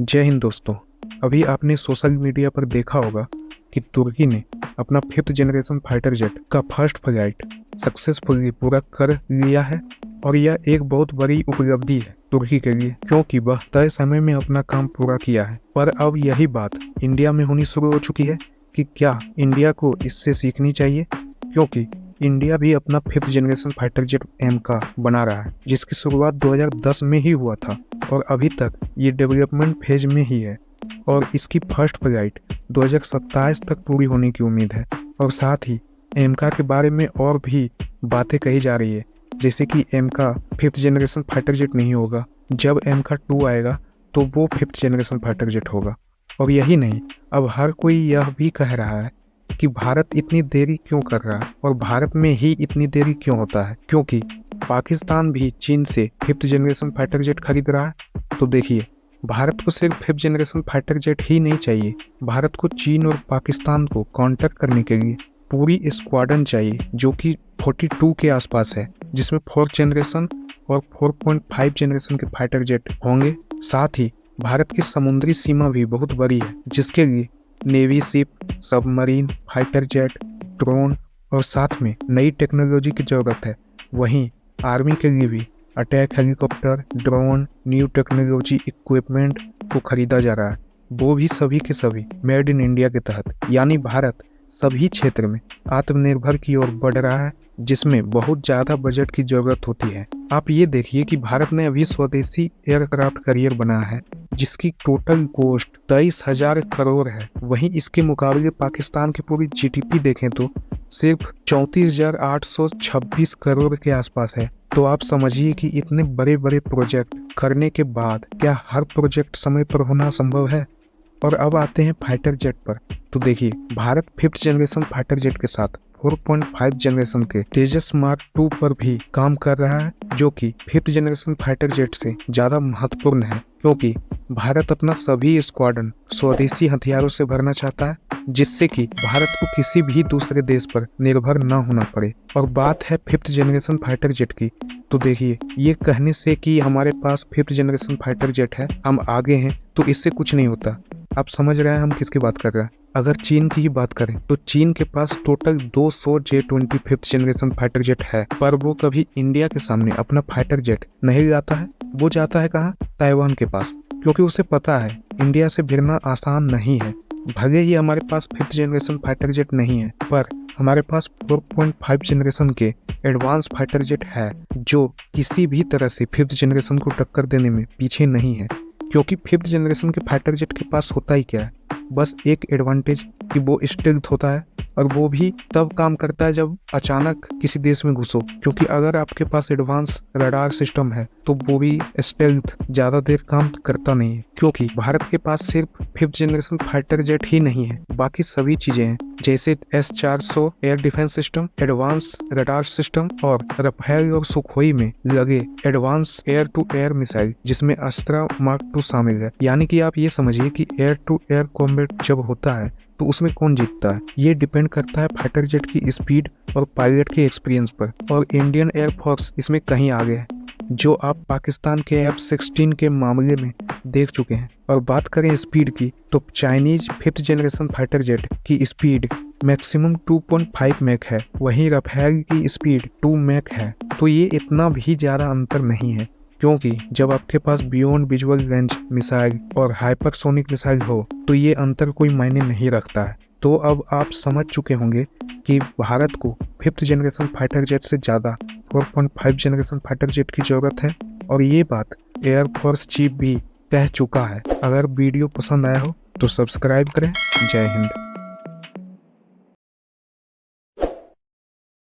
जय हिंद दोस्तों। अभी आपने सोशल मीडिया पर देखा होगा कि तुर्की ने अपना 5th जनरेशन फाइटर जेट का फर्स्ट फ्लाइट सक्सेसफुली पूरा कर लिया है और यह एक बहुत बड़ी उपलब्धि है तुर्की के लिए, क्योंकि वह तय समय में अपना काम पूरा किया है। पर अब यही बात इंडिया में होनी शुरू हो चुकी है कि क्या इंडिया को इससे सीखनी चाहिए, क्योंकि इंडिया भी अपना 5th जनरेशन फाइटर जेट एमका बना रहा है, जिसकी शुरुआत 2010 में ही हुआ था और अभी तक ये डेवलपमेंट फेज में ही है और इसकी फर्स्ट फ्लाइट 2027 तक पूरी होने की उम्मीद है। और साथ ही एमका के बारे में और भी बातें कही जा रही है, जैसे कि एमका 5th जनरेशन फाइटर जेट नहीं होगा, जब एमका 2 आएगा तो वो 5th जनरेशन फाइटर जेट होगा। और यही नहीं, अब हर कोई यह भी कह रहा है कि भारत इतनी देरी क्यों कर रहा है और भारत में ही इतनी देरी क्यों होता है, क्योंकि पाकिस्तान भी चीन से 5th जनरेशन फाइटर जेट खरीद रहा है। तो देखिए, भारत को सिर्फ 5th जनरेशन फाइटर जेट ही नहीं चाहिए, भारत को चीन और पाकिस्तान को काउंटर करने के लिए पूरी स्क्वाड्रन चाहिए, जो कि 42 के आसपास है, जिसमें 4th जनरेशन और 4.5 जनरेशन के फाइटर जेट होंगे। साथ ही भारत की समुद्री सीमा भी बहुत बड़ी है, जिसके लिए navy ship, submarine, fighter jet, drone और साथ में नई टेक्नोलॉजी की ज़रूरत है। वहीं आर्मी के लिए भी attack helicopter, drone, new technology equipment को खरीदा जा रहा है, वो भी सभी के सभी मेड इन इंडिया के तहत। यानी भारत सभी क्षेत्र में आत्मनिर्भर की ओर बढ़ रहा है, जिसमें बहुत ज़्यादा बजट की ज़रूरत होती है। आप ये देखिए कि भारत ने अभी स्वदेशी एयरक्राफ्ट कैरियर बनाया है, जिसकी टोटल कॉस्ट 23,000 करोड़ है। वहीं इसके मुकाबले पाकिस्तान की पूरी जीडीपी देखें तो सिर्फ 34,826 करोड़ के आसपास है। तो आप समझिए कि इतने बड़े बड़े प्रोजेक्ट करने के बाद क्या हर प्रोजेक्ट समय पर होना संभव है। और अब आते हैं फाइटर जेट पर। तो देखिए, Bharat 5th generation fighter jet के साथ 4.5 जनरेशन के तेजस मार्क 2 पर भी काम कर रहा है, जो कि 5th जनरेशन फाइटर जेट से ज़्यादा महत्वपूर्ण है, क्योंकि भारत अपना सभी स्क्वाड्रन स्वदेशी हथियारों से भरना चाहता है, जिससे कि भारत को किसी भी दूसरे देश पर निर्भर न होना पड़े। और बात है 5th जनरेशन फाइटर जेट की, तो देखिए, ये कहने से कि हमारे पास 5th जनरेशन फाइटर जेट है, हम आगे हैं, तो इससे कुछ नहीं होता। आप समझ रहे हैं हम किसकी बात कर रहे हैं। अगर चीन की ही बात करें तो चीन के पास total 200 J-20 5th generation fighter jet है, पर वो कभी इंडिया के सामने अपना फाइटर जेट नहीं जाता है। वो जाता है कहाँ? ताइवान के पास, क्योंकि उसे पता है इंडिया से भिड़ना आसान नहीं है। भले ही हमारे पास 5th जनरेशन फाइटर जेट नहीं है, पर हमारे पास 4.5 जनरेशन के एडवांस फाइटर जेट है, जो किसी भी तरह से 5th जनरेशन को टक्कर देने में पीछे नहीं है। क्योंकि 5th जनरेशन के फाइटर जेट के पास होता ही क्या है, बस एक एडवांटेज कि वो स्टेल्थ होता है, और वो भी तब काम करता है जब अचानक किसी देश में घुसो। क्योंकि अगर आपके पास एडवांस रडार सिस्टम है तो वो भी स्टेल्थ ज़्यादा देर काम करता नहीं है, क्योंकि भारत के पास सिर्फ 5th जनरेशन फाइटर जेट ही नहीं है, बाकी सभी चीज़ें हैं, जैसे S-400 air defence system, advance radar system और राफेल और सुखोई में लगे advance air to air missile, जिसमें अस्त्रा मार्क 2 शामिल है। यानी कि आप ये समझिए कि एयर टू एयर कॉम्बैट जब होता है तो उसमें कौन जीतता है, ये डिपेंड करता है फाइटर जेट की स्पीड और पायलट के एक्सपीरियंस पर। और इंडियन एयरफोर्स इसमें कहीं आगे है, जो आप पाकिस्तान के F-16 के मामले में देख चुके हैं। और बात करें स्पीड की, तो Chinese 5th generation fighter jet की स्पीड मैक्सिमम 2.5 मैक है, वहीं राफेल की स्पीड 2 मैक है। तो ये इतना भी ज़्यादा अंतर नहीं है, क्योंकि जब आपके पास बियॉन्ड विजुअल रेंज मिसाइल और हाइपरसोनिक मिसाइल हो तो ये अंतर कोई मायने नहीं रखता है। तो अब आप समझ चुके होंगे कि भारत को 5th जनरेशन फाइटर जेट से ज़्यादा 4.5 जनरेशन फाइटर जेट की ज़रूरत है, और ये बात एयरफोर्स चीफ भी कह चुका है। अगर वीडियो पसंद आया हो तो सब्सक्राइब करें। जय हिंद।